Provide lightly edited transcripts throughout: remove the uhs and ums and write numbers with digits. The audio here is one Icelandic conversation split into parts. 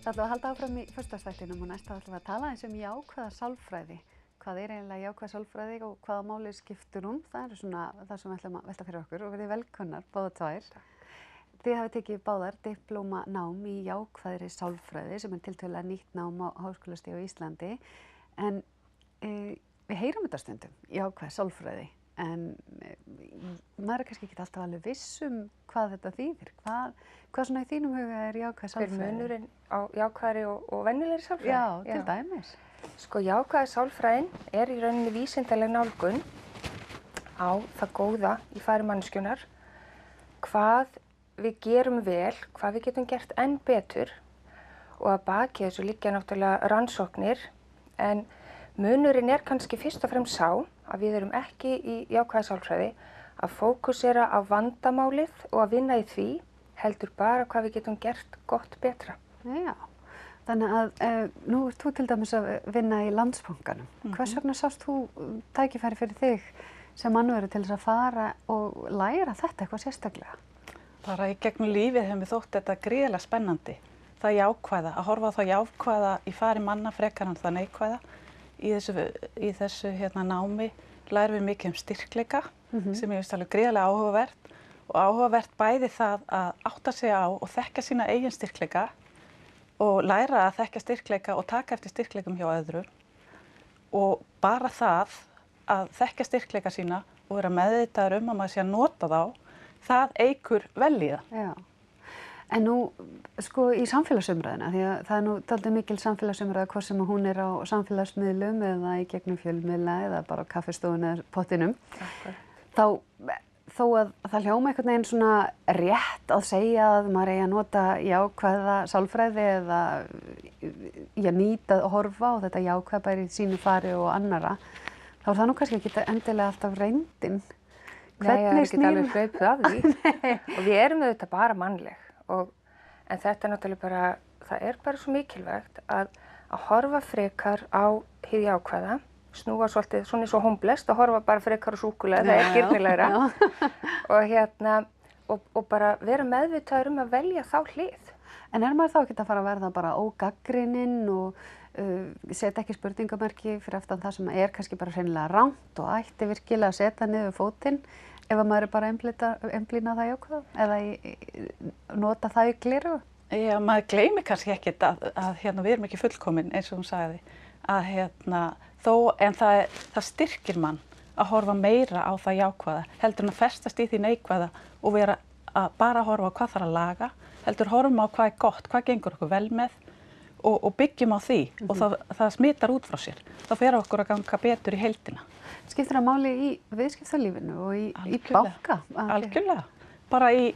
Það ætlum að halda áfram í föstudagsþættinum og næst ætlum við að tala eins jákvæða sálfræði. Hvað eiginlega jákvæð sálfræði og hvaða máli skiptir hún? Það svona það sem við ætlum að velta fyrir okkur og verið velkomnar, báðar tvær. Þið hafið tekið báðar diplómanám í jákvæðri sálfræði sem tiltölulega nýtt nám á háskólastigi á Íslandi. En við heyrum þetta stundum, jákvæð sálfræði. En maður kannski ekki alltaf alveg viss hvað þetta þýðir. Hvað svona í þínum huga jákvæð sálfræði? Hver munurinn á jákvæðri og venjulegri sálfræði? Já, til dæmis. Sko, jákvæða sálfræðin í rauninni vísindaleg nálgun á það góða í fari manneskjunnar, hvað við gerum vel, hvað við getum gert enn betur og að baki þessu liggja náttúrulega rannsóknir, en munurinn kannski fyrst og fremst sá að við erum ekki í jákvæða sálfræði að fókusera á vandamálið og að vinna í því, heldur bara hvað við getum gert gott betra. Já, þannig að nú ert þú til dæmis að vinna í Landsbankanum. Hvers vegna sást þú tækifæri fyrir þig sem mannveru til þess að fara og læra þetta eitthvað sérstaklega? Bara í gegnum lífið hefur mér þótt þetta gríðarlega spennandi. Það jákvæða, að horfa á það jákvæða í fari manna frekar en það neikvæða. Í þessu námi lærum við mikið styrkleika sem ég finnst alveg gríðarlega áhugavert og áhugavert bæði það að átta sig á og þekkja sína eigin styrkleika og læra að þekkja styrkleika og taka eftir styrkleikum hjá öðrum og bara það að þekkja styrkleika sína og vera meðvitaður að maður sé að nota þá, það eykur vellíðan. Já. En nú, sko, í samfélagsumræðina, því að það nú dálítið mikil samfélagsumræða hvort sem hún á samfélagsmiðlum eða í gegnum fjölmiðla eða bara á kaffistofun eða pottinum, þó að það hljóma einhvern veginn svona rétt að segja að maður eigi að nota jákvæða sálfræði eða nýta og horfa og þetta jákvæða bæri í sínu fari og annarra, þá það nú kannski ekki endilega alltaf reyndin. Nei, það ekki alveg hlaupið af því og við erum auðvitað bara mannleg. En þetta náttúrulega bara, það bara svo mikilvægt að horfa frekar á hið jákvæða, snúa svolítið svona eins og hómblest, að horfa bara frekar á súkkulaði, það girnilegra og bara vera meðvitaður að velja þá hlið. En maður þá ekki að fara að verða bara ógagnrýninn og setja ekki spurningamerki fyrir aftan það sem kannski bara hreinlega rangt og ætti virkilega að setja niður fótinn ef maður bara einblína það jákvæða eða nota það í gleru? Já, maður gleymir kannski ekkert að við erum ekki fullkomin eins og hún sagði, en það styrkir mann að horfa meira á það jákvæða, heldur en að festast í því neikvæða og vera að bara horfa á hvað þarf að laga, heldur horfum á hvað gott, hvað gengur okkur vel með og byggjum á því og það smitar út frá sér. Þá fer okkur að ganga betur í heildina. Skiptir það máli í viðskiptalífinu og í banka? Algjörlega. Bara í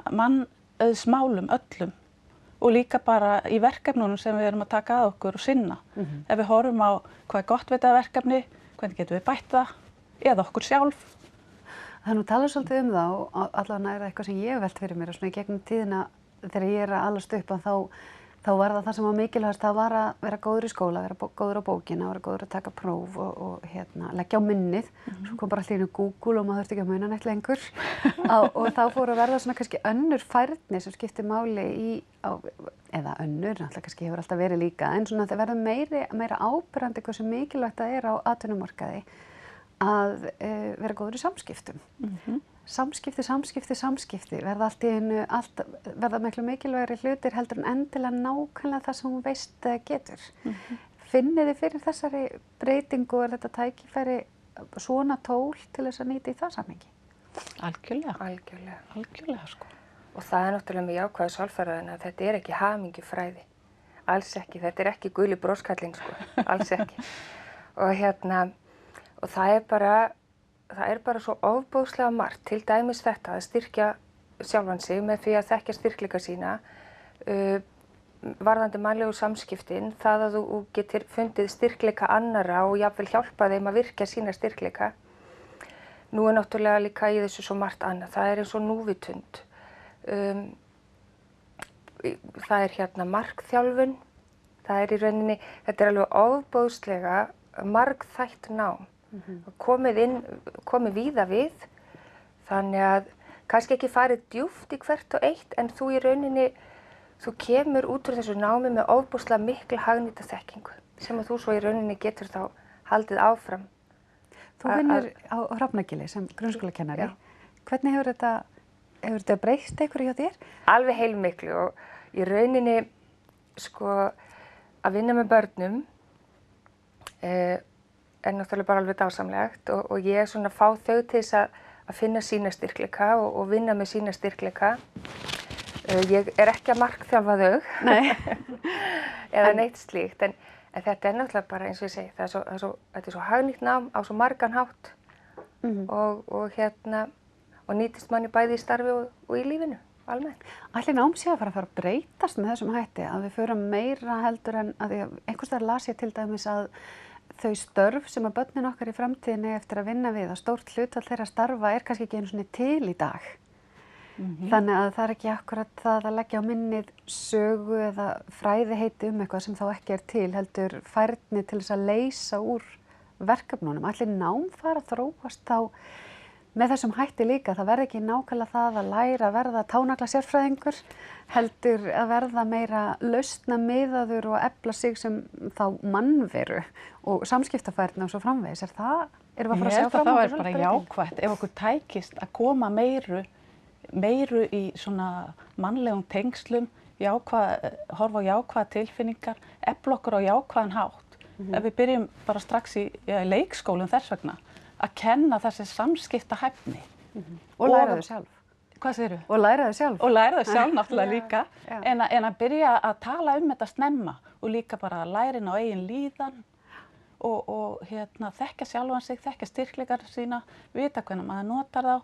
mannauðsmálum öllum og líka bara í verkefnunum sem við erum að taka að okkur og sinna. Ef við horfum á hvað gott við þetta verkefni, hvernig getum við bætt það, eða okkur sjálf. Það nú tala svolítið það og allavega eitthvað sem ég velt fyrir mér og svona í gegnum tíðina þegar ég að alast upp að þá var það sem var mikilvægast, það var að vera góður í skóla, vera góður á bókina, vera góður að taka próf og leggja á minnið. Svo kom bara allt í einu Google og maður þurfti ekki að muna neitt lengur. Og þá fór að verða svona kannski önnur færni sem skiptir máli eða önnur, náttúrulega kannski hefur alltaf verið líka, en svona það verða meira áberandi hversu mikilvægt það á atvinnumarkaði að vera góður í samskiptum. Samskipti verða allt í einu, verða miklu mikilvægari hlutir heldur en endilega nákvæmlega það sem hún veist getur. Finnið þið fyrir þessari breytingu og þetta tækifæri svona tól til þess að nýta í það samhengi? Algjörlega sko. Og það náttúrulega með jákvæða sálfræðina að þetta ekki hamingjufræði. Alls ekki, þetta ekki guli broskallinn sko, alls ekki. Og það bara svo ofboðslega margt, til dæmis þetta að styrkja sjálfan sig með því að þekkja styrkleika sína, varðandi mannlegu samskiptin, það að þú getur fundið styrkleika annarra og jafnvel hjálpa þeim að virkja sína styrkleika. Nú náttúrulega líka í þessu svo margt annað, það eins og núvitund. Það markþjálfun, það í rauninni, þetta alveg ofboðslega margþætt nám. Komið víða við, þannig að kannski ekki farið djúpt í hvert og eitt en þú í rauninni þú kemur út úr þessu námi með ofboðslega mikla hagnýta þekkingu sem að þú svo í rauninni getur þá haldið áfram. Þú vinnur á Hrafnagili sem grunnskólakennari. Hvernig hefur þetta breyst einhverju hjá þér? Alveg heilmiklu og í rauninni sko að vinna með börnum er náttúrulega bara alveg dásamlegt og ég svona fá þau til þess að finna sína styrkleika og vinna með sína styrkleika. Ég er ekki að markþjálfa þau eða neitt slíkt en þetta er náttúrulega bara eins og ég segi, þetta er svo hagnýtt nám á svo margan hátt og nýtist manni bæði í starfi og í lífinu almennt. Ætli nám sé að fara að breytast með þessum hætti, að við förum meira heldur en að einhvers staðar las ég til dæmis að þau störf sem að börnin okkar í framtíðinni eftir að vinna við, að stórt hlutfall þeirra starfa er kannski ekki einu svona til í dag. Þannig að það er ekki akkurat það að leggja á minnið sögu eða fræðiheiti eitthvað sem þá ekki er til, heldur færni til þess að leysa úr verkefnunum. Ætli nám fara að þróast þá með þessum hætti líka, það verði ekki nákvæmlega það að læra að verða tánagla sérfræðingur, heldur að verða meira lausnamiðaður og efla sig sem þá mannveru og samskiptafærni og svo framvegis. Erum við að fara að sjá fram á það er bara jákvætt ef okkur tækist að koma meiru í svona mannlegum tengslum, horfa á jákvæða tilfinningar, efla okkur á jákvæðan hátt. Ef við byrjum bara strax í leikskólum þess vegna, að kenna þessi samskiptahæfni. Og læra þau sjálf. Hvað segirðu? Og læra þau sjálf. Og læra þau sjálf náttúrulega líka, en að byrja að tala þetta snemma og líka bara að læra inn á eigin líðan og þekkja sjálfan sig, þekkja styrkleikar sína, vita hvernig maður notar þá,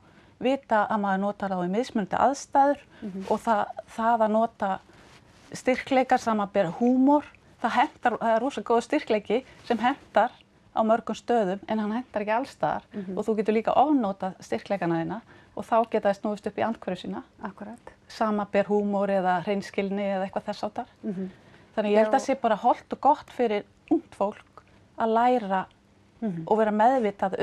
vita að maður notar þá í mismunandi aðstæður og það að nota styrkleikar samanber húmor, það er rosa góð styrkleiki sem hentar á mörgum stöðum en hann hentar ekki alls staðar og þú getur líka ofnotað styrkleikana þína og þá geta það snúist upp í andhverfu sína. Akkurat. Samanber húmor eða hreinskilni eða eitthvað þess áttar. Þannig ég held að sé bara hollt og gott fyrir ungt fólk að læra og vera meðvitað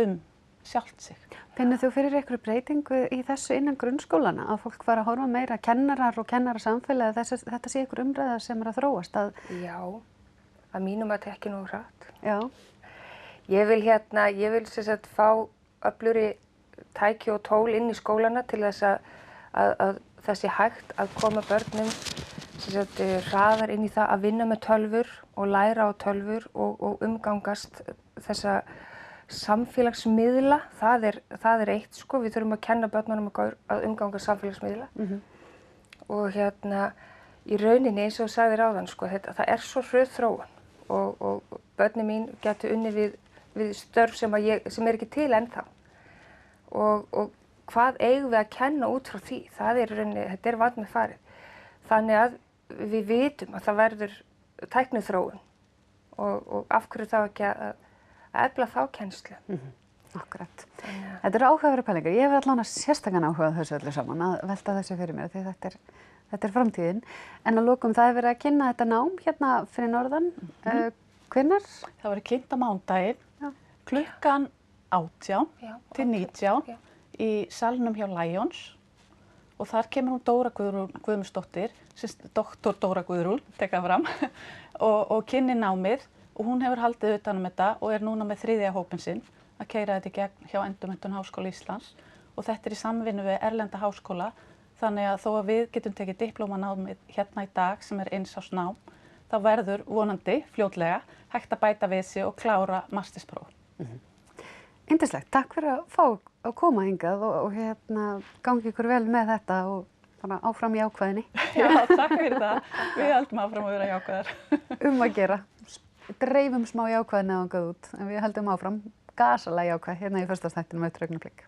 sjálft sig. Finnur þú fyrir einhverju breytingu í þessu innan grunnskólana að fólk fara að horfa meira kennarar og kennarasamfélagi að þetta sé einhver umræða sem að þróast að... Já, að mínum að þetta ekki nú hratt. Já. Ég vil sem sagt fá öflugri tæki og tól inn í skólana til þess að það sé hægt að koma börnum sem sagt hraðar inn í það að vinna með tölvur og læra á tölvur og umgangast þessa samfélagsmiðla. Það er eitt sko, við þurfum að kenna börnunum að umgangast samfélagsmiðla. Og í rauninni eins og þú sagðir áðan sko, það er svo hröð þróun og börnin mín gætu unnið við störf sem er ekki til ennþá og hvað eigum við að kenna út frá því, þetta er vandmeðfarið. Þannig að við vitum að það verður tækniþróun og af hverju þá ekki að efla þá kennslu. Akkurat. Þetta eru áhugaverðar pælingar. Ég hef allan sérstakann áhuga þessu öllu saman að velta þessu fyrir mér því þetta er framtíðin. En að lokum það er verið að kynna þetta nám hérna fyrir norðan. Hvenær? Það verður kynnt á mánudaginn klukkan 18 til 19 í salnum hjá Lions og þar kemur hún Dóra Guðmundsdóttir, doktor Dóra Guðrún, tekka fram, og kynni námið og hún hefur haldið utan þetta og er núna með 3. hópinn sinn að keyra þetta í gegn hjá Endurmenntun Háskóla Íslands og þetta er í samvinnu við erlenda háskóla þannig að þó að við getum tekið diplómanámið hérna í dag sem er einsársnám þá verður vonandi fljótlega hægt að bæta við sig og klára masterspróf. Yndislegt, takk fyrir að fá að koma hingað og gangi ykkur vel með þetta og bara áfram í jákvæðinni. Já, takk fyrir það. Við höldum áfram að vera jákvæðar. Að gera. Dreifum smá jákvæðinni á út en við höldum áfram gasalega jákvæð hérna í föstudagsþættinum eftir augnablik.